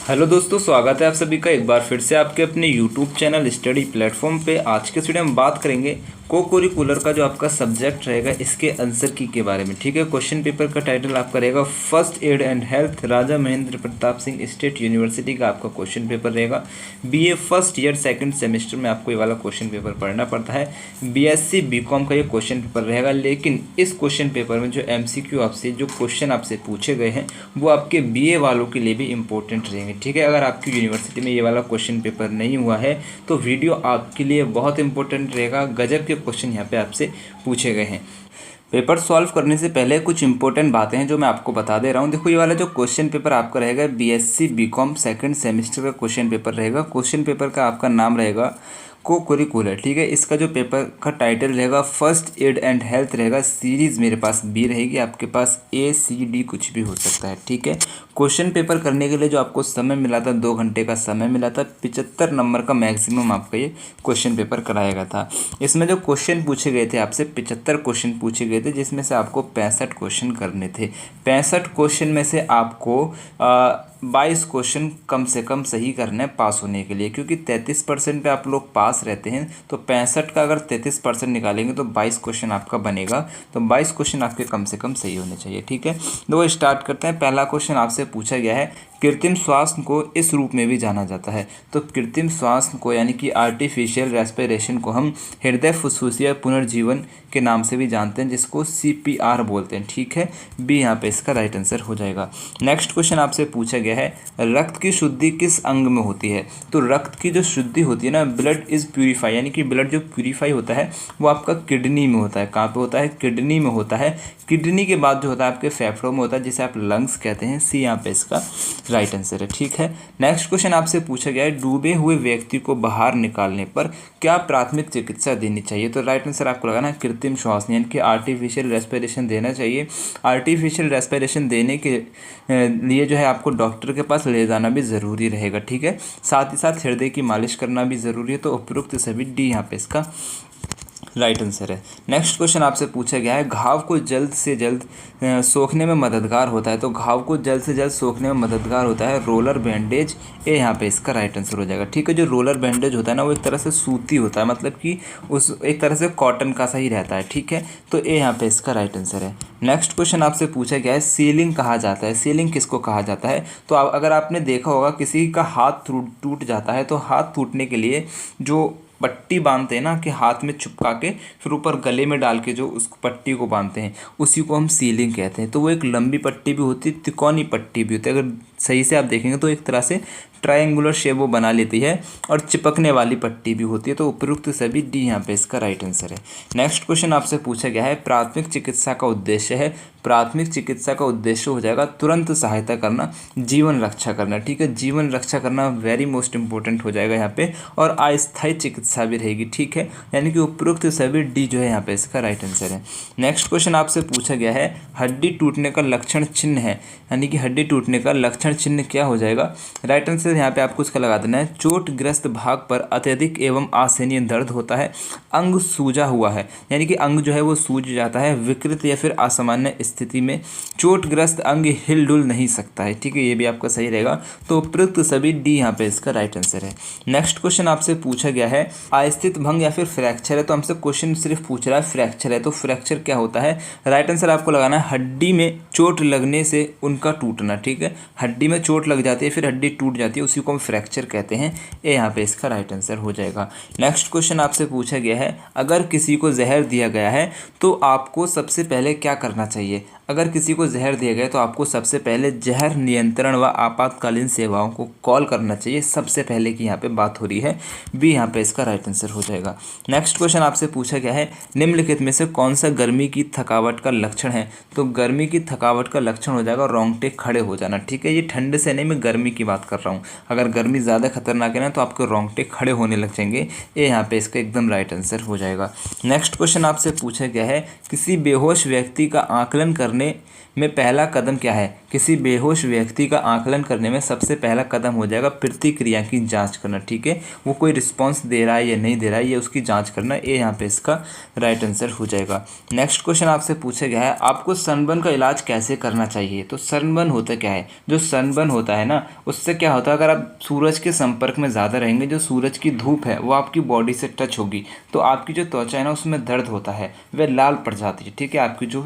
Hello दोस्तों, स्वागत है आप सभी का एक बार फिर से आपके अपने यूट्यूब चैनल स्टडी प्लेटफॉर्म पे। आज के वीडियो में बात करेंगे को करिकुलर का जो आपका सब्जेक्ट रहेगा इसके आंसर की के बारे में। ठीक है, क्वेश्चन पेपर का टाइटल आपका रहेगा first aid and health, Raja Mahendra Pratap Singh state university का आपका क्वेश्चन पेपर रहेगा। BA first year second semester में आपको ये वाला क्वेश्चन पेपर पढ़ना पड़ता है। बीएससी बीकॉम का ये क्वेश्चन पेपर रहेगा, लेकिन इस क्वेश्चन पेपर में जो एमसीक्यू आपसे जो क्वेश्चन आपसे पूछे गए हैं वो आपके बीए वालों के लिए भी इंपॉर्टेंट रहेंगे। ठीक है, अगर आपकी यूनिवर्सिटी में ये वाला क्वेश्चन पेपर नहीं हुआ है तो वीडियो आपके लिए बहुत इंपॉर्टेंट रहेगा। गजब के क्वेश्चन यहाँ पे आपसे पूछे गए हैं। पेपर सॉल्व करने से पहले कुछ इंपॉर्टेंट बातें हैं जो मैं आपको बता दे रहा हूँ। देखो, ये वाला जो क्वेश्चन पेपर आपका रहेगा बीएससी बीकॉम सेकंड सेमेस्टर का क्वेश्चन पेपर रहेगा। क्वेश्चन पेपर का आपका नाम रहेगा को करिकुलर। ठीक है, इसका जो पेपर का टाइटल रहेगा फर्स्ट एड एंड हेल्थ रहेगा। सीरीज़ मेरे पास बी रहेगी, आपके पास ए सी डी कुछ भी हो सकता है। ठीक है, क्वेश्चन पेपर करने के लिए जो आपको समय मिला था 2 घंटे का समय मिला था, 75 नंबर का मैक्सिमम आपका ये क्वेश्चन पेपर कराया गया था। इसमें जो क्वेश्चन पूछे गए थे आपसे 75 क्वेश्चन पूछे गए थे, जिसमें से आपको 65 क्वेश्चन करने थे। 65 क्वेश्चन में से आपको 22 क्वेश्चन कम से कम सही करने हैं पास होने के लिए, क्योंकि 33% पे आप लोग पास रहते हैं। तो 65 का अगर 33% निकालेंगे तो 22 क्वेश्चन आपका बनेगा। तो 22 क्वेश्चन आपके कम से कम सही होने चाहिए। ठीक है, तो स्टार्ट करते हैं। पहला क्वेश्चन आपसे पूछा गया है कृत्रिम श्वास को इस रूप में भी जाना जाता है। तो कृत्रिम श्वास को यानी कि आर्टिफिशियल रेस्पिरेशन को हम हृदय फुस्फुसिया पुनर्जीवन के नाम से भी जानते हैं, जिसको सीपीआर बोलते हैं। ठीक है, बी यहाँ पे इसका राइट आंसर हो जाएगा। नेक्स्ट क्वेश्चन आपसे पूछा गया है रक्त की शुद्धि किस अंग में होती है। तो रक्त की जो शुद्धि होती है ना, ब्लड इज प्यूरिफाई, यानी कि ब्लड जो प्यूरिफाई होता है वो आपका किडनी में होता है। कहाँ पे होता है? किडनी में होता है। किडनी के बाद जो होता है आपके फेफड़ों में होता है, जिसे आप लंग्स कहते हैं। सी यहाँ पे इसका राइट आंसर है। ठीक है, नेक्स्ट क्वेश्चन आपसे पूछा गया है डूबे हुए व्यक्ति को बाहर निकालने पर क्या प्राथमिक चिकित्सा देनी चाहिए। तो राइट आंसर आपको लगाना है कृत्रिम श्वास, यानी कि आर्टिफिशियल रेस्पिरेशन देना चाहिए। आर्टिफिशियल रेस्पिरेशन देने के लिए जो है आपको डॉक्टर के पास ले जाना भी ज़रूरी रहेगा। ठीक है, साथ ही साथ हृदय की मालिश करना भी ज़रूरी है। तो उपयुक्त सभी डी यहाँ पे इसका राइट आंसर है। नेक्स्ट क्वेश्चन आपसे पूछा गया है घाव को जल्द से जल्द सोखने में मददगार होता है। तो घाव को जल्द से जल्द सोखने में मददगार होता है रोलर बैंडेज। ए यहाँ पे इसका राइट आंसर हो जाएगा। ठीक है, जो रोलर बैंडेज होता है ना वो एक तरह से सूती होता है, मतलब कि उस एक तरह से कॉटन का सा ही रहता है। ठीक है, तो ए यहाँ पे इसका राइट आंसर है। नेक्स्ट क्वेश्चन आपसे पूछा गया है सीलिंग कहा जाता है। सीलिंग किसको कहा जाता है? तो अगर आपने देखा होगा किसी का हाथ टूट जाता है तो हाथ टूटने के लिए जो पट्टी बांधते हैं ना, कि हाथ में चिपका के फिर ऊपर गले में डाल के जो उस पट्टी को बांधते हैं, उसी को हम सीलिंग कहते हैं। तो वो एक लंबी पट्टी भी होती है, तिकोनी पट्टी भी होती है। अगर सही से आप देखेंगे तो एक तरह से ट्रायंगुलर शेप वो बना लेती है, और चिपकने वाली पट्टी भी होती है। तो उपयुक्त सभी डी यहाँ पे इसका राइट आंसर है। नेक्स्ट क्वेश्चन आपसे पूछा गया है प्राथमिक चिकित्सा का उद्देश्य है। प्राथमिक चिकित्सा का उद्देश्य हो जाएगा तुरंत सहायता करना, जीवन रक्षा करना। ठीक है, जीवन रक्षा करना वेरी मोस्ट इंपॉर्टेंट हो जाएगा यहाँ पे, और अस्थायी चिकित्सा भी रहेगी। ठीक है, यानी कि उपयुक्त सभी डी जो है यहाँ पे इसका राइट आंसर है। नेक्स्ट क्वेश्चन आपसे पूछा गया है हड्डी टूटने का लक्षण चिन्ह है, यानी कि हड्डी टूटने का लक्षण चिन्ह क्या हो जाएगा? राइट आंसर यहाँ पे आपको इसका लगा देना है चोटग्रस्त भाग पर अत्यधिक एवं असहनीय दर्द होता है, अंग सूजा हुआ है, यानी कि अंग जो है वो सूज जाता है, विकृत या फिर असामान्य स्थिति में चोटग्रस्त अंग हिलडुल नहीं सकता है। ठीक है, ये भी आपका सही रहेगा। तो उपयुक्त सभी डी यहाँ पे इसका राइट आंसर है। नेक्स्ट क्वेश्चन आपसे पूछा गया है अस्थित भंग या फिर फ्रैक्चर है। तो हमसे क्वेश्चन सिर्फ पूछ रहा है फ्रैक्चर है, तो फ्रैक्चर क्या होता है? राइट आंसर आपको लगाना है हड्डी में चोट लगने से उनका टूटना। ठीक है, हड्डी में चोट लग जाती है फिर हड्डी टूट जाती है, उसी को हम फ्रैक्चर कहते हैं। ए यहाँ पे इसका राइट आंसर हो जाएगा। नेक्स्ट क्वेश्चन आपसे पूछा गया है अगर किसी को जहर दिया गया है तो आपको सबसे पहले क्या करना चाहिए? अगर किसी को जहर दिया गया तो आपको सबसे पहले जहर नियंत्रण व आपातकालीन सेवाओं को कॉल करना चाहिए, सबसे पहले की यहाँ पे बात हो रही है। बी यहाँ पे इसका राइट आंसर हो जाएगा। नेक्स्ट क्वेश्चन आपसे पूछा गया है निम्नलिखित में से कौन सा गर्मी की थकावट का लक्षण है? तो गर्मी की थकावट का लक्षण हो जाएगा रोंगटे खड़े हो जाना। ठीक है, ये ठंड से नहीं, मैं गर्मी की बात कर रहा हूँ। अगर गर्मी ज़्यादा खतरनाक है ना तो आपके रोंगटे खड़े होने लग जाएंगे। ये यहाँ पे इसका एकदम राइट आंसर हो जाएगा। नेक्स्ट क्वेश्चन आपसे पूछा गया है किसी बेहोश व्यक्ति का आकलन करने करने में पहला कदम क्या है? किसी बेहोश व्यक्ति का आकलन करने में सबसे पहला कदम हो जाएगा प्रतिक्रिया की जांच करना। ठीक है, वो कोई रिस्पॉन्स दे रहा है या नहीं दे रहा है, ये उसकी जांच करना। ये यहाँ पे इसका राइट आंसर हो जाएगा। नेक्स्ट क्वेश्चन आपसे पूछा गया है, आपको सनबर्न का इलाज कैसे करना चाहिए? तो सनबर्न होता क्या है? जो सनबर्न होता है ना, उससे क्या होता है, अगर आप सूरज के संपर्क में ज़्यादा रहेंगे, जो सूरज की धूप है वो आपकी बॉडी से टच होगी, तो आपकी जो त्वचा है ना उसमें दर्द होता है, वह लाल पड़ जाती है। ठीक है, आपकी जो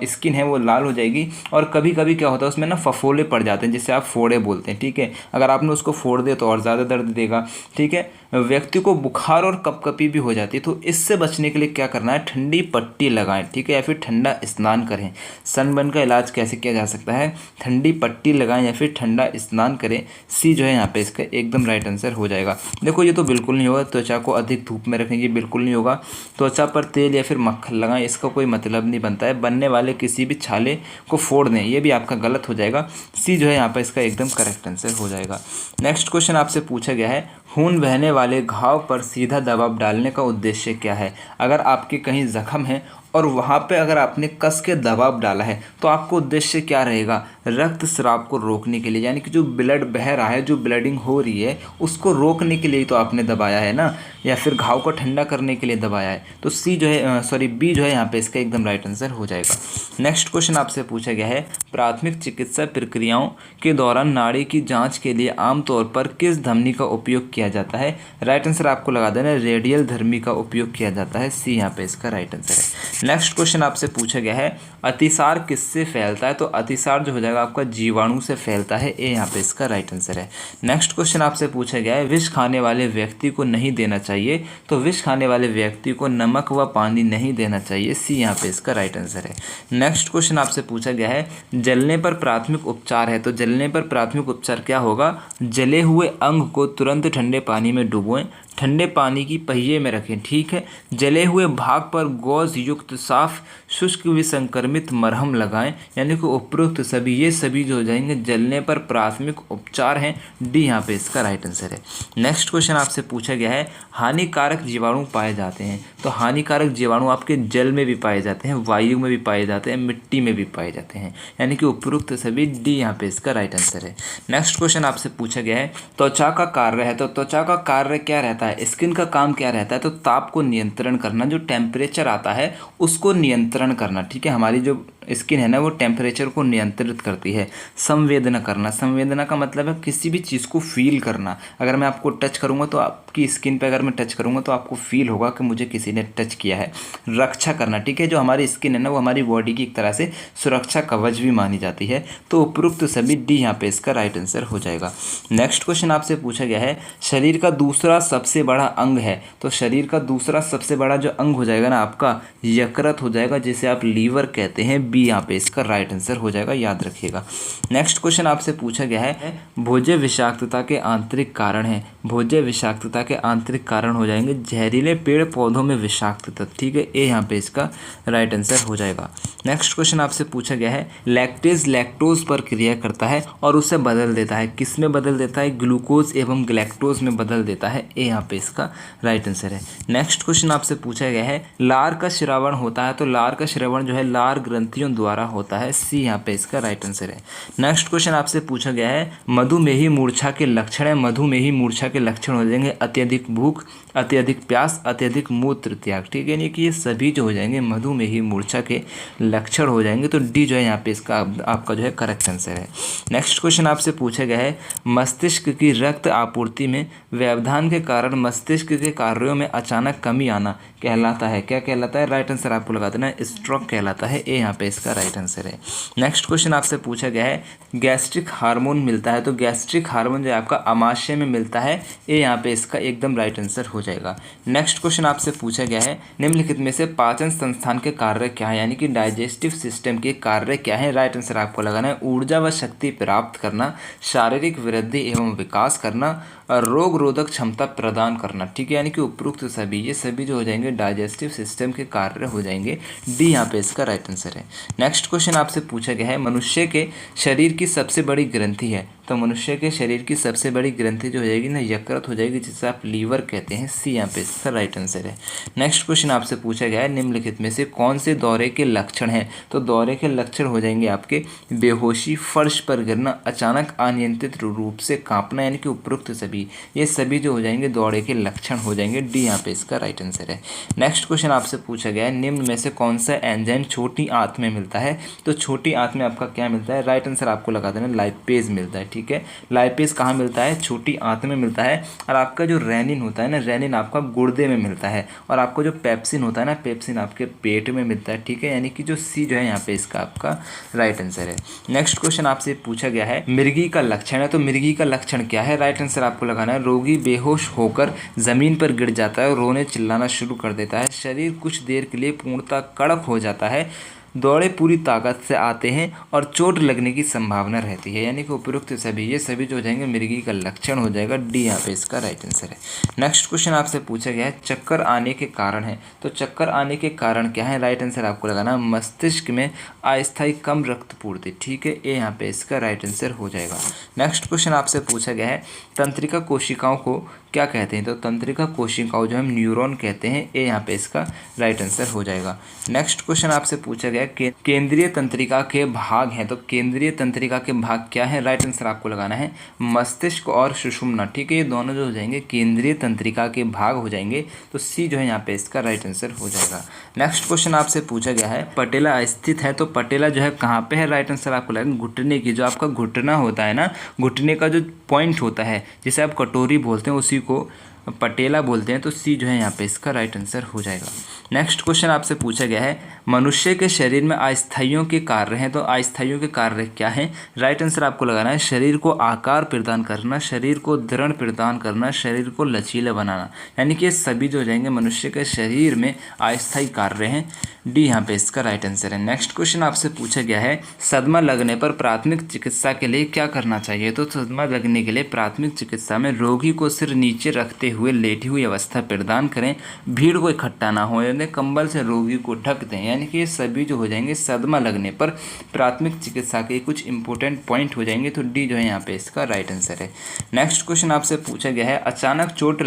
स्किन है वो लाल हो जाएगी। और कभी कभी क्या होता है उसमें ना फफोले पड़ जाते हैं, जिससे आप फोड़े बोलते हैं। ठीक है, अगर आपने उसको फोड़ दिया तो और ज़्यादा दर्द देगा। ठीक है, व्यक्ति को बुखार और कपकपी भी हो जाती है, तो इससे बचने के लिए क्या करना है? ठंडी पट्टी लगाएं। ठीक है, या फिर ठंडा स्नान करें। सनबर्न का इलाज कैसे किया जा सकता है? ठंडी पट्टी लगाएं या फिर ठंडा स्नान करें। सी जो है यहाँ पे इसका एकदम राइट आंसर हो जाएगा। देखो ये तो बिल्कुल नहीं होगा, त्वचा को अधिक धूप में रखें, ये बिल्कुल नहीं होगा। त्वचा पर तेल या फिर मक्खन लगाएं, इसका कोई मतलब नहीं बनता है। बनने वाले किसी भी छाले को फोड़ दें, ये भी आपका गलत हो जाएगा। सी जो है यहाँ पर इसका एकदम करेक्ट आंसर हो जाएगा। नेक्स्ट क्वेश्चन आपसे पूछा गया है, खून बहने वाले घाव पर सीधा दबाव डालने का उद्देश्य क्या है? अगर आपके कहीं जख्म है और वहाँ पे अगर आपने कस के दबाव डाला है, तो आपको उद्देश्य क्या रहेगा? रक्तस्राव को रोकने के लिए, यानी कि जो ब्लड बह रहा है, जो ब्लडिंग हो रही है, उसको रोकने के लिए तो आपने दबाया है ना, या फिर घाव को ठंडा करने के लिए दबाया है। तो सी जो है बी जो है यहाँ पे इसका एकदम राइट आंसर हो जाएगा। नेक्स्ट क्वेश्चन आपसे पूछा गया है, प्राथमिक चिकित्सा प्रक्रियाओं के दौरान नाड़ी की जाँच के लिए आमतौर पर किस धमनी का उपयोग किया जाता है? राइट आंसर आपको लगा देना, रेडियल धमनी का उपयोग किया जाता है। सी यहाँ पे इसका राइट आंसर है। नेक्स्ट क्वेश्चन आपसे पूछा गया है, अतिसार किससे फैलता है? तो अतिसार जो हो जाएगा आपका जीवाणु से फैलता है। ये यहाँ पे इसका राइट आंसर है। नेक्स्ट क्वेश्चन आपसे पूछा गया है, विष खाने वाले व्यक्ति को नहीं देना चाहिए? तो विष खाने वाले व्यक्ति को नमक व पानी नहीं देना चाहिए। सी यहाँ पे इसका राइट आंसर है। नेक्स्ट क्वेश्चन आपसे पूछा गया है, जलने पर प्राथमिक उपचार है। तो जलने पर प्राथमिक उपचार क्या होगा? जले हुए अंग को तुरंत ठंडे पानी में डुबोएं, ठंडे पानी की पहिए में रखें। ठीक है, जले हुए भाग पर गौज युक्त साफ शुष्क विसंक्रमित मरहम लगाएं। यानी कि उपरोक्त सभी ये सभी जो हो जाएंगे जलने पर प्राथमिक उपचार हैं। डी यहाँ पे इसका राइट आंसर है। नेक्स्ट क्वेश्चन आपसे पूछा गया है, हानिकारक जीवाणु पाए जाते हैं। तो हानिकारक जीवाणु आपके जल में भी पाए जाते हैं, वायु में भी पाए जाते हैं, मिट्टी में भी पाए जाते हैं। यानी कि उपरोक्त सभी, डी यहाँ पे इसका राइट आंसर है। नेक्स्ट क्वेश्चन आपसे पूछा गया है, त्वचा का कार्य है। तो त्वचा का कार्य क्या रहता है? स्किन का काम क्या रहता है? तो ताप को नियंत्रण करना, जो टेम्परेचर आता है उसको नियंत्रण करना। ठीक है, हमारी जो स्किन है ना वो टेम्परेचर को नियंत्रित करती है। संवेदना करना, संवेदना का मतलब है किसी भी चीज़ को फील करना। अगर मैं आपको टच करूँगा तो आपकी स्किन पे अगर मैं टच करूँगा तो आपको फील होगा कि मुझे किसी ने टच किया है। रक्षा करना, ठीक है, जो हमारी स्किन है ना वो हमारी बॉडी की एक तरह से सुरक्षा कवच भी मानी जाती है। तो उपरोक्त सभी, डी यहाँ पे इसका राइट आंसर हो जाएगा। नेक्स्ट क्वेश्चन आपसे पूछा गया है, शरीर का दूसरा सबसे बड़ा अंग है। तो शरीर का दूसरा सबसे बड़ा जो अंग हो जाएगा ना आपका, यकृत हो जाएगा, जिसे आप लीवर कहते हैं। बी यहाँ पे इसका राइट आंसर हो जाएगा, याद रखिएगा। नेक्स्ट क्वेश्चन आपसे पूछा गया है, भोज्य विषाक्तता के आंतरिक कारण है। भोज्य विषाक्तता के आंतरिक कारण हो जाएंगे जहरीले पेड़ पौधों में विषाक्त तत्व। ठीक है, ए यहाँ पे इसका राइट आंसर हो जाएगा। नेक्स्ट क्वेश्चन आपसे पूछा गया है, लैक्टेज लैक्टोज पर क्रिया करता है और उसे बदल देता है। किस में बदल देता है? ग्लूकोज एवं ग्लैक्टोज में बदल देता है। ए यहाँ पे इसका राइट आंसर है। नेक्स्ट क्वेश्चन आपसे पूछा गया है, लार का श्रवण होता है। तो लार का श्रवण जो है लार ग्रंथियों द्वारा होता है। सी यहाँ पे इसका राइट आंसर है। नेक्स्ट क्वेश्चन आपसे पूछा गया है, मधुमेही मूर्छा के लक्षण है। मधुमेही मूर्छा के लक्षण हो जाएंगे अत्यधिक भूख, अत्यधिक प्यास, अत्यधिक मूत्र त्याग। ठीक है, यानी कि ये सभी जो हो जाएंगे मधुमेही मूर्छा के लक्षण हो जाएंगे। तो डी जो है यहाँ पे इसका आपका जो है करेक्ट आंसर है। नेक्स्ट क्वेश्चन आपसे पूछा गया है, मस्तिष्क की रक्त आपूर्ति में व्यवधान के कारण मस्तिष्क के कार्यों में अचानक कमी आना कहलाता है। क्या कहलाता है? राइट आंसर आपको लगा देना, स्ट्रोक कहलाता है। ए यहाँ पे इसका राइट आंसर है। नेक्स्ट क्वेश्चन आपसे पूछा गया है, गैस्ट्रिक हार्मोन मिलता है। तो गैस्ट्रिक हार्मोन जो है आपका अमाशय में मिलता है। ए यहाँ पे इसका एकदम राइट आंसर हो जाएगा। नेक्स्ट क्वेश्चन आपसे पूछा गया है, निम्नलिखित में से पाचन संस्थान के कार्य क्या है, यानी कि डाइजेस्टिव सिस्टम के कार्य क्या है? राइट आंसर आपको लगाना है, ऊर्जा व शक्ति प्राप्त करना, शारीरिक वृद्धि एवं विकास करना और रोग रोधक क्षमता प्रदान करना। ठीक है, यानी कि उपरोक्त सभी, ये सभी जो हो जाएंगे डाइजेस्टिव सिस्टम के कार्य हो जाएंगे। डी यहाँ पे इसका राइट आंसर है। नेक्स्ट क्वेश्चन आपसे पूछा गया है, मनुष्य के शरीर की सबसे बड़ी ग्रंथि है। तो मनुष्य के शरीर की सबसे बड़ी ग्रंथि जो हो जाएगी ना यकृत हो जाएगी, जिसे आप लीवर कहते हैं। सी यहाँ पे इसका राइट आंसर है। नेक्स्ट क्वेश्चन आपसे पूछा गया है निम्नलिखित में से कौन से दौरे के लक्षण हैं। तो दौरे के लक्षण हो जाएंगे आपके बेहोशी, फर्श पर गिरना, अचानक अनियंत्रित रूप से कांपना, यानी कि उपरोक्त सभी, ये सभी जो हो जाएंगे दौरे के लक्षण हो जाएंगे। डी यहाँ पे इसका राइट आंसर है। नेक्स्ट क्वेश्चन आपसे पूछा गया है निम्न में से कौन सा एंजाइम छोटी आंत में मिलता है। तो छोटी आंत में आपका क्या मिलता है, राइट आंसर आपको लगा देना लाइपेज मिलता है। ठीक है, लाइपेज कहाँ मिलता है, छोटी आंत में मिलता है। और आपका जो रेनिन होता है ना, रेनिन आपका गुर्दे में मिलता है। और आपको जो पेप्सिन होता है ना, पेप्सिन आपके पेट में मिलता है। ठीक है, यानी कि जो सी जो है यहाँ पे इसका आपका राइट आंसर है। नेक्स्ट क्वेश्चन आपसे पूछा गया है मिर्गी का लक्षण है। तो मिर्गी का लक्षण क्या है, राइट आंसर आपको लगाना है रोगी बेहोश होकर जमीन पर गिर जाता है और रोने चिल्लाना शुरू कर देता है। शरीर कुछ देर के लिए पूर्णतः कड़क हो जाता है। दौड़े पूरी ताकत से आते हैं और चोट लगने की संभावना रहती है। यानी कि उपयुक्त सभी, ये सभी जो हो जाएंगे मिर्गी का लक्षण हो जाएगा। डी यहाँ पे इसका राइट आंसर है। नेक्स्ट क्वेश्चन आपसे पूछा गया है चक्कर आने के कारण है। तो चक्कर आने के कारण क्या है, राइट आंसर आपको लगाना मस्तिष्क में अस्थायी कम रक्त पूर्ति। ठीक है, ए यहाँ पे इसका राइट आंसर हो जाएगा। नेक्स्ट क्वेश्चन आपसे पूछा गया है तंत्रिका कोशिकाओं को क्या कहते हैं। तो तंत्रिका कोशिकाओं जो हम न्यूरॉन कहते हैं। ए यहाँ पे इसका राइट आंसर हो जाएगा। नेक्स्ट क्वेश्चन आपसे पूछा गया केंद्रीय तंत्रिका के भाग हैं। तो केंद्रीय तंत्रिका के भाग क्या है, राइट आंसर आपको लगाना है मस्तिष्क और सुषुम्ना। ठीक है, ये दोनों जो हो जाएंगे केंद्रीय तंत्रिका के भाग हो जाएंगे। तो सी जो है यहाँ पे इसका राइट आंसर हो जाएगा। नेक्स्ट क्वेश्चन आपसे पूछा गया है पटेला स्थित है। तो पटेला जो है कहाँ पे है, राइट आंसर आपको लगेगा घुटने की, जो आपका घुटना होता है ना, घुटने का जो पॉइंट होता है जिसे आप कटोरी बोलते हैं उसी को पटेला बोलते हैं। तो सी जो है यहाँ पे इसका राइट आंसर हो जाएगा। नेक्स्ट क्वेश्चन आपसे पूछा गया है मनुष्य के शरीर में अस्थाइयों के कार्य हैं। तो अस्थाइयों के कार्य क्या हैं, राइट आंसर आपको लगाना है शरीर को आकार प्रदान करना, शरीर को दृढ़ प्रदान करना, शरीर को लचीला बनाना। यानी कि ये सभी जो हो जाएंगे मनुष्य के शरीर में अस्थायी कार्य हैं। डी यहाँ पे इसका राइट आंसर है। नेक्स्ट क्वेश्चन आपसे पूछा गया है सदमा लगने पर प्राथमिक चिकित्सा के लिए क्या करना चाहिए। तो सदमा लगने के लिए प्राथमिक चिकित्सा में रोगी को सिर नीचे रखते हुए लेटी हुई अवस्था प्रदान करें, भीड़ को इकट्ठा ना हो, यानी कंबल से रोगी को ढक दें। यानी कि ये सभी जो हो जाएंगे सदमा लगने पर प्राथमिक चिकित्सा के कुछ इंपॉर्टेंट पॉइंट हो जाएंगे। तो डी जो है यहाँ पे इसका राइट आंसर है। नेक्स्ट क्वेश्चन आपसे पूछा गया है अचानक चोट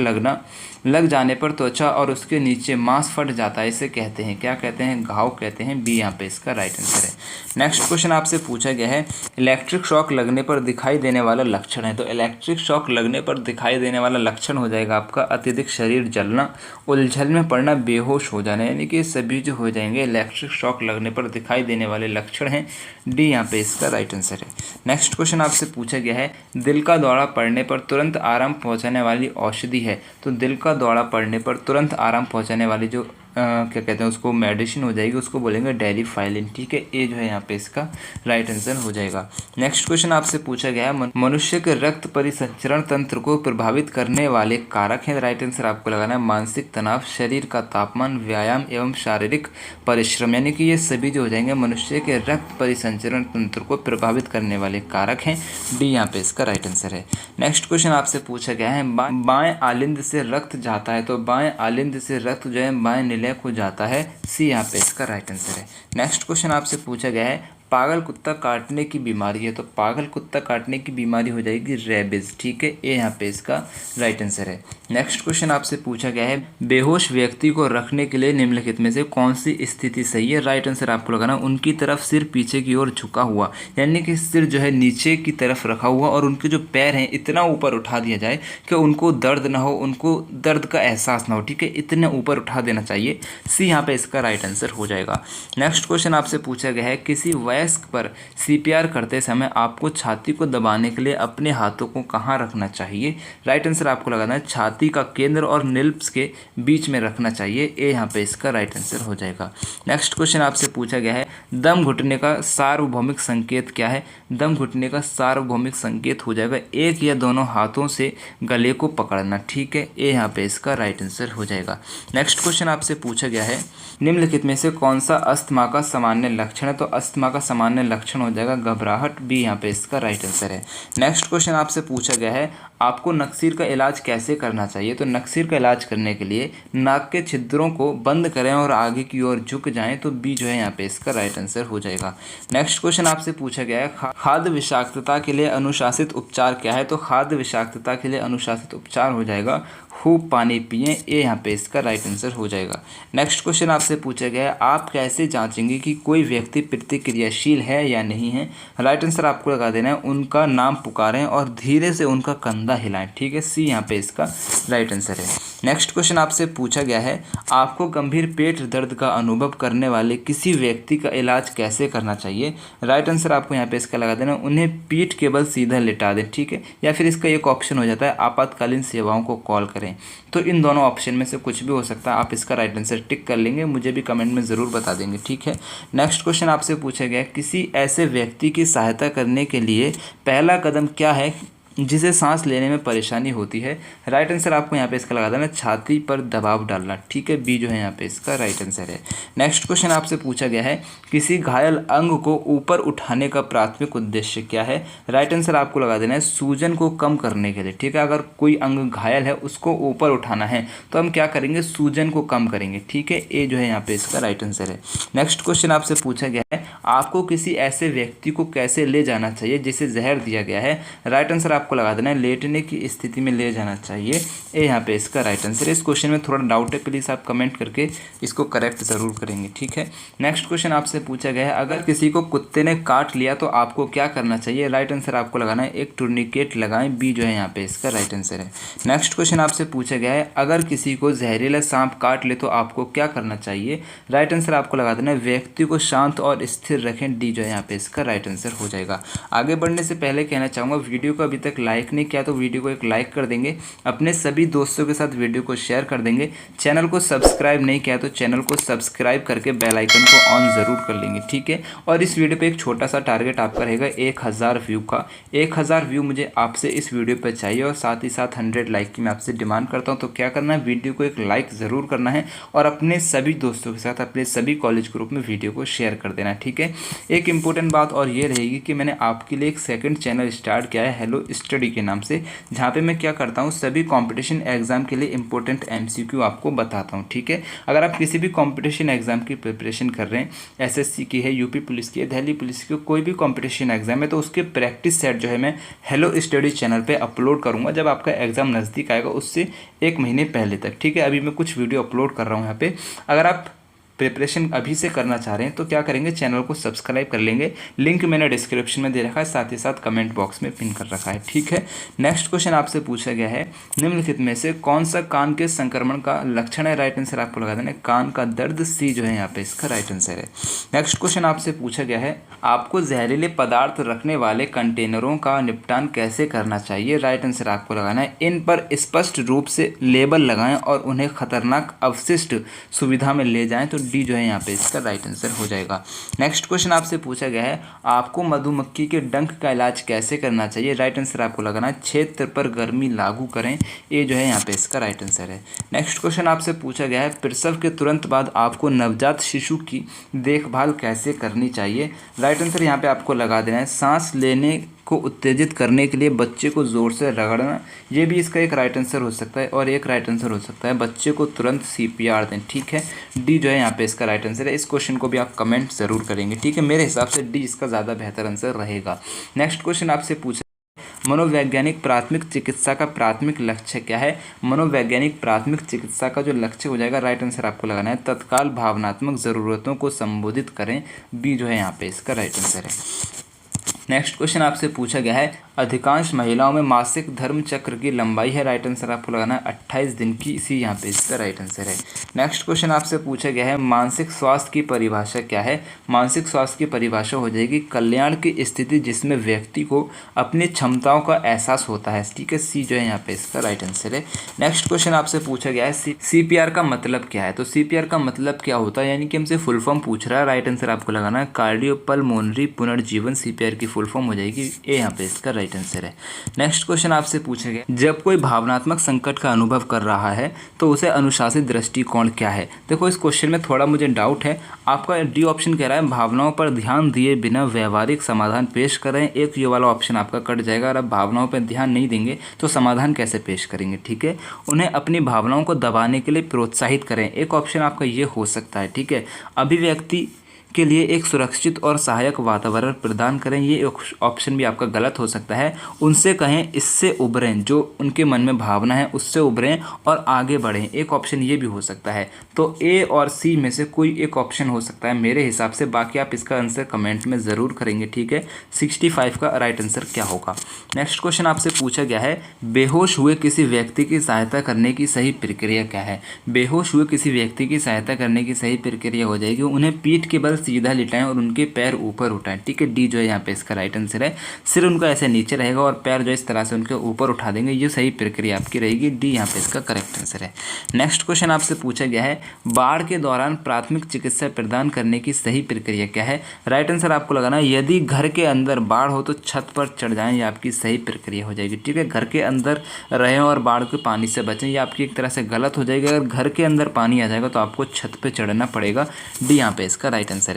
लग जाने पर त्वचा और उसके नीचे मांस फट जाता है, इसे कहते हैं क्या कहते हैं, घाव कहते हैं। बी यहाँ पे इसका राइट आंसर है। नेक्स्ट क्वेश्चन आपसे पूछा गया है इलेक्ट्रिक शॉक लगने पर दिखाई देने वाला लक्षण है। तो इलेक्ट्रिक शॉक लगने पर दिखाई देने वाला लक्षण हो जाएगा आपका अत्यधिक शरीर जलना, उलझन में पड़ना, बेहोश हो जाना। यानी कि सभी जो हो जाएंगे इलेक्ट्रिक शॉक लगने पर दिखाई देने वाले लक्षण हैं। डी यहाँ पे इसका राइट आंसर है। नेक्स्ट क्वेश्चन आपसे पूछा गया है दिल का दौरा पड़ने पर तुरंत आराम पहुँचाने वाली औषधि है। तो दिल का दौरा पड़ने पर तुरंत आराम पहुँचाने वाली जो क्या कहते हैं उसको मेडिसिन हो जाएगी, उसको बोलेंगे डेरिफाइलिन। ठीक है, ए जो है यहाँ पे इसका राइट आंसर हो जाएगा। नेक्स्ट क्वेश्चन आपसे पूछा गया है मनुष्य के रक्त परिसंचरण तंत्र को प्रभावित करने वाले कारक हैं। राइट आंसर आपको लगाना है मानसिक तनाव, शरीर का तापमान, व्यायाम एवं शारीरिक परिश्रम। यानी कि ये सभी जो हो जाएंगे मनुष्य के रक्त परिसंचरण तंत्र को प्रभावित करने वाले कारक हैं। डी यहाँ पे इसका राइट आंसर है। नेक्स्ट क्वेश्चन आपसे पूछा गया है बाएं आलिंद से रक्त जाता है। तो बाएं आलिंद से रक्त जो है बाएं हो जाता है। सी यहाँ पे इसका राइट आंसर है। नेक्स्ट क्वेश्चन आपसे पूछा गया है पागल कुत्ता काटने की बीमारी है। तो पागल कुत्ता काटने की बीमारी हो जाएगी रेबिज। ठीक है, ए यहाँ पे इसका राइट आंसर है। नेक्स्ट क्वेश्चन आपसे पूछा गया है बेहोश व्यक्ति को रखने के लिए निम्नलिखित में से कौन सी स्थिति सही है। राइट आंसर आपको लगाना उनकी तरफ सिर पीछे की ओर झुका हुआ, यानी कि सिर जो है नीचे की तरफ रखा हुआ और उनके जो पैर हैं इतना ऊपर उठा दिया जाए कि उनको दर्द ना हो, उनको दर्द का एहसास ना हो। ठीक है, इतने ऊपर उठा देना चाहिए। सी यहाँ पे इसका राइट आंसर हो जाएगा। नेक्स्ट क्वेश्चन आपसे पूछा गया है किसी वयस्क पर सीपीआर करते समय आपको छाती को दबाने के लिए अपने हाथों को कहाँ रखना चाहिए। राइट आंसर आपको लगाना है छाती का केंद्र और निल्प्स के बीच में रखना चाहिए। ए यहाँ पे इसका राइट आंसर हो जाएगा। नेक्स्ट क्वेश्चन आपसे पूछा गया है दम घुटने का सार्वभौमिक संकेत क्या है। दम घुटने का सार्वभौमिक संकेत हो जाएगा एक या दोनों हाथों से गले को पकड़ना। ठीक है, ए यहाँ पे इसका राइट आंसर हो जाएगा। नेक्स्ट क्वेश्चन आपसे पूछा गया है निम्नलिखित में से कौन सा अस्थमा का सामान्य लक्षण है। तो अस्थमा का असामान्य लक्षण हो जाएगा घबराहट, बी यहाँ पे इसका राइट आंसर है। नेक्स्ट क्वेश्चन आपसे पूछा गया है आपको नक्सीर का इलाज कैसे करना चाहिए। तो नक्सीर का इलाज करने के लिए नाक के छिद्रों को बंद करें और आगे की ओर झुक जाएं, तो बी जो है यहाँ पे इसका राइट आंसर हो जाएगा। नेक्स्ट क्वेश्चन आपसे पूछा गया है खाद्य विषाक्तता के लिए अनुशासित उपचार क्या है। तो खाद्य विषाक्तता के लिए अनुशासित उपचार हो जाएगा खूब पानी पिएं, ये यहाँ पे इसका राइट आंसर हो जाएगा। नेक्स्ट क्वेश्चन आपसे पूछा गया है आप कैसे जांचेंगे कि कोई व्यक्ति प्रतिक्रियाशील है या नहीं है। राइट आंसर आपको लगा देना है उनका नाम पुकारें और धीरे से उनका कंधा हिलाएं, ठीक है, सी यहाँ पे इसका राइट आंसर है। नेक्स्ट क्वेश्चन आपसे पूछा गया है आपको गंभीर पेट दर्द का अनुभव करने वाले किसी व्यक्ति का इलाज कैसे करना चाहिए। राइट आंसर आपको यहाँ पे इसका लगा देना उन्हें पीठ के बल सीधा लिटा दें, ठीक है, या फिर इसका एक ऑप्शन हो जाता है आपातकालीन सेवाओं को कॉल करें। तो इन दोनों ऑप्शन में से कुछ भी हो सकता है, आप इसका राइट आंसर टिक कर लेंगे, मुझे भी कमेंट में ज़रूर बता देंगे, ठीक है। नेक्स्ट क्वेश्चन आपसे पूछा गया किसी ऐसे व्यक्ति की सहायता करने के लिए पहला कदम क्या है जिसे सांस लेने में परेशानी होती है। राइट आंसर आपको यहाँ पे इसका लगा देना छाती पर दबाव डालना, ठीक है, बी जो है यहाँ पे इसका राइट आंसर है। नेक्स्ट क्वेश्चन आपसे पूछा गया है किसी घायल अंग को ऊपर उठाने का प्राथमिक उद्देश्य क्या है। राइट आंसर आपको लगा देना है सूजन को कम करने के लिए, ठीक है। अगर कोई अंग घायल है उसको ऊपर उठाना है तो हम क्या करेंगे, सूजन को कम करेंगे, ठीक है, ए जो है यहाँ पे इसका राइट आंसर है। नेक्स्ट क्वेश्चन आपसे पूछा गया है आपको किसी ऐसे व्यक्ति को कैसे ले जाना चाहिए जिसे जहर दिया गया है। राइट आंसर आपको लगा देना है लेटने की स्थिति में ले जाना चाहिए, ए यहाँ पे इसका राइट आंसर है। इस क्वेश्चन में थोड़ा डाउट है, प्लीज़ आप कमेंट करके इसको करेक्ट ज़रूर करेंगे, ठीक है। नेक्स्ट क्वेश्चन आपसे पूछा गया है अगर किसी को कुत्ते ने काट लिया तो आपको क्या करना चाहिए। राइट आंसर आपको लगाना है एक टूर्निकेट लगाएं, बी जो है यहाँ पे इसका राइट आंसर है। नेक्स्ट क्वेश्चन आपसे पूछा गया है अगर किसी को जहरीला सांप काट ले तो आपको क्या करना चाहिए। राइट आंसर आपको लगा देना है व्यक्ति को शांत और स्थिर रखें, डी जो है यहाँ पे इसका राइट आंसर हो जाएगा। आगे बढ़ने से पहले कहना चाहूँगा वीडियो को अभी तक लाइक नहीं किया तो वीडियो को एक लाइक कर देंगे, अपने सभी दोस्तों के साथ वीडियो को शेयर कर देंगे, चैनल को सब्सक्राइब नहीं किया तो चैनल को सब्सक्राइब करके बेल आइकन को ऑन ज़रूर कर लेंगे, ठीक है। और इस वीडियो पे एक छोटा सा टारगेट आपका रहेगा 1000 व्यू का। 1000 व्यू मुझे आपसे इस वीडियो पे चाहिए और साथ ही साथ 100 लाइक की मैं आपसे डिमांड करता हूँ। तो क्या करना है, वीडियो को एक लाइक ज़रूर करना है और अपने सभी दोस्तों के साथ अपने सभी कॉलेज ग्रुप में वीडियो को शेयर कर देना है, ठीक है। एक इंपॉर्टेंट बात और ये रहेगी कि मैंने आपके लिए एक सेकंड चैनल स्टार्ट किया है हेलो स्टडी के नाम से, जहाँ पे मैं क्या करता हूँ सभी कंपटीशन एग्जाम के लिए इंपॉर्टेंट एमसीक्यू आपको बताता हूँ, ठीक है। अगर आप किसी भी कंपटीशन एग्जाम की प्रिपरेशन कर रहे हैं, एसएससी की है, यूपी पुलिस की है, दिल्ली पुलिस की, कोई भी कंपटीशन एग्जाम है, तो उसके प्रैक्टिस सेट जो है मैं हेलो स्टडी चैनल पे अपलोड करूँगा जब आपका एग्जाम नज़दीक आएगा, उससे 1 महीने पहले तक, ठीक है। अभी मैं कुछ वीडियो अपलोड कर रहा हूँ यहाँ पे। अगर आप प्रिपरेशन अभी से करना चाह रहे हैं तो क्या करेंगे, चैनल को सब्सक्राइब कर लेंगे, लिंक मैंने डिस्क्रिप्शन में दे रखा है, साथ ही साथ कमेंट बॉक्स में पिन कर रखा है, ठीक है। नेक्स्ट क्वेश्चन आपसे पूछा गया है निम्नलिखित में से कौन सा कान के संक्रमण का लक्षण है। राइट आंसर आपको लगा देना है कान का दर्द, सी जो है यहाँ पे इसका राइट आंसर है। नेक्स्ट क्वेश्चन आपसे पूछा गया है आपको जहरीले पदार्थ रखने वाले कंटेनरों का निपटान कैसे करना चाहिए। राइट आंसर आपको लगाना है इन पर स्पष्ट रूप से लेबल लगाएं और उन्हें खतरनाक अवशिष्ट सुविधा में ले जाएं, तो डी जो है यहाँ पे इसका राइट आंसर हो जाएगा। नेक्स्ट क्वेश्चन आपसे पूछा गया है आपको मधुमक्खी के डंक का इलाज कैसे करना चाहिए। राइट आंसर आपको लगाना है क्षेत्र पर गर्मी लागू करें, ये जो है यहाँ पे इसका राइट आंसर है। नेक्स्ट क्वेश्चन आपसे पूछा गया है प्रसव के तुरंत बाद आपको नवजात शिशु की देखभाल कैसे करनी चाहिए। राइट आंसर यहाँ पे आपको लगा देना है सांस लेने को उत्तेजित करने के लिए बच्चे को ज़ोर से रगड़ना, ये भी इसका एक राइट आंसर हो सकता है। और एक राइट आंसर हो सकता है बच्चे को तुरंत सीपीआर दें, ठीक है, डी जो है यहाँ पे इसका राइट आंसर है। इस क्वेश्चन को भी आप कमेंट ज़रूर करेंगे, ठीक है। मेरे हिसाब से डी इसका ज़्यादा बेहतर आंसर रहेगा। नेक्स्ट क्वेश्चन आपसे पूछा मनोवैज्ञानिक प्राथमिक चिकित्सा का प्राथमिक लक्ष्य क्या है। मनोवैज्ञानिक प्राथमिक चिकित्सा का जो लक्ष्य हो जाएगा, राइट आंसर आपको लगाना है तत्काल भावनात्मक ज़रूरतों को संबोधित करें, बी जो है यहाँ पे इसका राइट आंसर है। नेक्स्ट क्वेश्चन आपसे पूछा गया है अधिकांश महिलाओं में मासिक धर्म चक्र की लंबाई है। राइट आंसर आपको लगाना है 28 दिन की, इसी यहाँ पे इसका राइट आंसर है। नेक्स्ट क्वेश्चन आपसे पूछा गया है मानसिक स्वास्थ्य की परिभाषा क्या है। मानसिक स्वास्थ्य की परिभाषा हो जाएगी कल्याण की स्थिति जिसमें व्यक्ति को अपनी क्षमताओं का एहसास होता है, ठीक है, सी जो है यहाँ पे इसका राइट आंसर है। नेक्स्ट क्वेश्चन आपसे पूछा गया है सीपीआर का मतलब क्या है। तो सीपीआर का मतलब क्या होता है, यानी कि हमसे फुल फॉर्म पूछ रहा है। राइट आंसर आपको लगाना है कार्डियोपल्मोनरी पुनर्जीवन, सीपीआर की फुल फॉर्म हो जाएगी ए यहाँ पे इसका राइट आंसर है। नेक्स्ट क्वेश्चन आपसे पूछा गया, जब कोई भावनात्मक संकट का अनुभव कर रहा है तो उसे अनुशासित दृष्टिकोण क्या है। देखो इस क्वेश्चन में थोड़ा मुझे डाउट है, आपका डी ऑप्शन कह रहा है भावनाओं पर ध्यान दिए बिना व्यवहारिक समाधान पेश करें। एक ये वाला ऑप्शन आपका कट जाएगा, और आप भावनाओं पर ध्यान नहीं देंगे तो समाधान कैसे पेश करेंगे। ठीक है, उन्हें अपनी भावनाओं को दबाने के लिए प्रोत्साहित करें, एक ऑप्शन आपका ये हो सकता है। ठीक है, अभिव्यक्ति के लिए एक सुरक्षित और सहायक वातावरण प्रदान करें, ये ऑप्शन भी आपका गलत हो सकता है। उनसे कहें इससे उभरें, जो उनके मन में भावना है उससे उभरें और आगे बढ़ें, एक ऑप्शन ये भी हो सकता है। तो ए और सी में से कोई एक ऑप्शन हो सकता है मेरे हिसाब से, बाकी आप इसका आंसर कमेंट में ज़रूर करेंगे। ठीक है, 65 का राइट आंसर क्या होगा। नेक्स्ट क्वेश्चन आपसे पूछा गया है, बेहोश हुए किसी व्यक्ति की सहायता करने की सही प्रक्रिया क्या है। बेहोश हुए किसी व्यक्ति की सहायता करने की सही प्रक्रिया हो जाएगी, उन्हें पीठ के बल सीधा लिटाएं और उनके पैर ऊपर उठाएं। ठीक है, डी जो है यहाँ पे इसका राइट आंसर है। सिर उनका ऐसे नीचे रहेगा और पैर जो इस तरह से उनके ऊपर उठा देंगे, ये सही प्रक्रिया आपकी रहेगी, डी यहाँ पे इसका करेक्ट आंसर है। नेक्स्ट क्वेश्चन आपसे पूछा गया है, बाढ़ के दौरान प्राथमिक चिकित्सा प्रदान करने की सही प्रक्रिया क्या है। राइट आंसर आपको लगाना है, यदि घर के अंदर बाढ़ हो तो छत पर चढ़ जाएं, ये आपकी सही प्रक्रिया हो जाएगी। ठीक है, घर के अंदर रहें और बाढ़ के पानी से बचें, ये आपकी एक तरह से गलत हो जाएगी। अगर घर के अंदर पानी आ जाएगा तो आपको छत पे चढ़ना पड़ेगा, डी यहाँ पे इसका राइट आंसर है।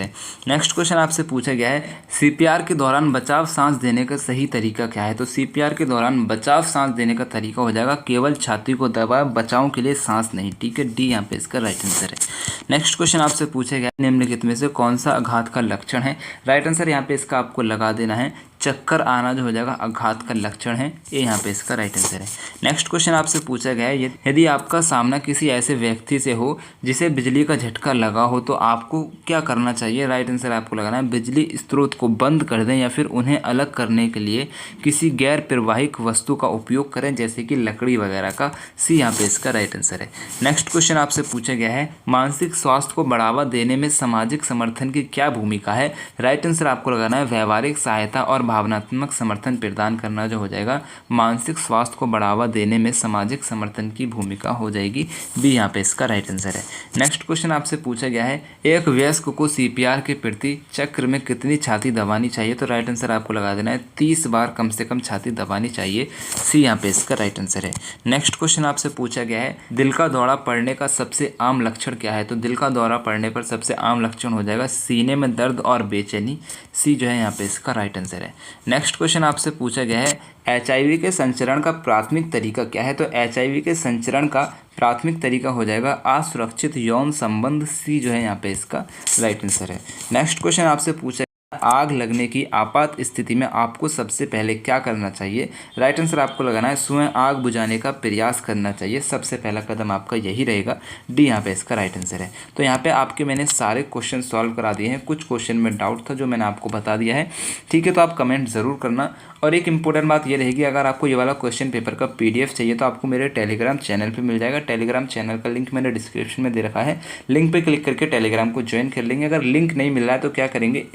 नेक्स्ट क्वेश्चन आपसे पूछा गया है, सीपीआर के दौरान बचाव सांस देने का सही तरीका क्या है। तो सीपीआर के दौरान बचाव सांस देने का तरीका हो जाएगा केवल छाती को दबाए, बचाव के लिए सांस नहीं। ठीक है, डी यहाँ पे इसका राइट आंसर है। नेक्स्ट क्वेश्चन आपसे पूछा गया, निम्नलिखित में से कौन सा आघात का लक्षण है। राइट आंसर यहाँ पे इसका आपको लगा देना है, चक्कर आना जो हो जाएगा आघात का लक्षण है, ये यहाँ पे इसका राइट आंसर है। नेक्स्ट क्वेश्चन आपसे पूछा गया है, यदि आपका सामना किसी ऐसे व्यक्ति से हो जिसे बिजली का झटका लगा हो तो आपको क्या करना चाहिए। राइट आंसर आपको लगाना है, बिजली स्रोत को बंद कर दें या फिर उन्हें अलग करने के लिए किसी गैर प्रवाहिक वस्तु का उपयोग करें, जैसे कि लकड़ी वगैरह का, सी यहाँ पे इसका राइट आंसर है। नेक्स्ट क्वेश्चन आपसे पूछा गया है, मानसिक स्वास्थ्य को बढ़ावा देने में सामाजिक समर्थन की क्या भूमिका है। राइट आंसर आपको लगाना है, व्यवहारिक सहायता और भावनात्मक समर्थन प्रदान करना जो हो जाएगा मानसिक स्वास्थ्य को बढ़ावा देने में सामाजिक समर्थन की भूमिका हो जाएगी, बी यहाँ पे इसका राइट आंसर है। नेक्स्ट क्वेश्चन आपसे पूछा गया है, एक वयस्क को सीपीआर के प्रति चक्र में कितनी छाती दबानी चाहिए। तो राइट आंसर आपको लगा देना है, 30 बार कम से कम छाती दबानी चाहिए, सी यहाँ पे इसका राइट आंसर है। नेक्स्ट क्वेश्चन आपसे पूछा गया है, दिल का दौरा पड़ने का सबसे आम लक्षण क्या है। तो दिल का दौरा पड़ने पर सबसे आम लक्षण हो जाएगा सीने में दर्द और बेचैनी, सी जो है यहाँ पे इसका राइट आंसर है। नेक्स्ट क्वेश्चन आपसे पूछा गया है, एचआईवी के संचरण का प्राथमिक तरीका क्या है। तो एचआईवी के संचरण का प्राथमिक तरीका हो जाएगा असुरक्षित यौन संबंध, सी जो है यहाँ पे इसका राइट आंसर है। नेक्स्ट क्वेश्चन आपसे पूछा, आग लगने की आपात स्थिति में आपको सबसे पहले क्या करना चाहिए। राइट आंसर आपको लगाना है, स्वयं आग बुझाने का प्रयास करना चाहिए, सबसे पहला कदम आपका यही रहेगा, डी यहाँ पे इसका राइट आंसर है। तो यहाँ पे आपके मैंने सारे क्वेश्चन सॉल्व करा दिए हैं, कुछ क्वेश्चन में डाउट था जो मैंने आपको बता दिया है। ठीक है, तो आप कमेंट ज़रूर करना। और एक इंपॉर्टेंट बात ये रहेगी, अगर आपको ये वाला क्वेश्चन पेपर का पीडीएफ चाहिए तो आपको मेरे टेलीग्राम चैनल पे मिल जाएगा। टेलीग्राम चैनल का लिंक मैंने डिस्क्रिप्शन में दे रखा है, लिंक पे क्लिक करके टेलीग्राम को ज्वाइन कर लेंगे। अगर लिंक नहीं मिल रहा है तो क्या करेंगे,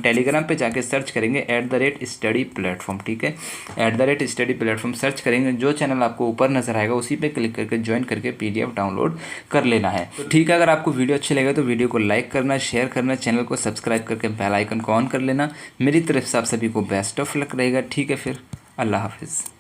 टेलीग्राम पे जाके सर्च करेंगे @study platform। ठीक है, @study platform सर्च करेंगे, जो चैनल आपको ऊपर नजर आएगा उसी पे क्लिक करके ज्वाइन करके पीडीएफ डाउनलोड कर लेना है। तो ठीक है, अगर आपको वीडियो अच्छी लगे तो वीडियो को लाइक करना, शेयर करना, चैनल को सब्सक्राइब करके बेल आइकन को ऑन कर लेना। मेरी तरफ से आप सभी को बेस्ट ऑफ लक रहेगा। ठीक है, फिर अल्लाह हाफिज़।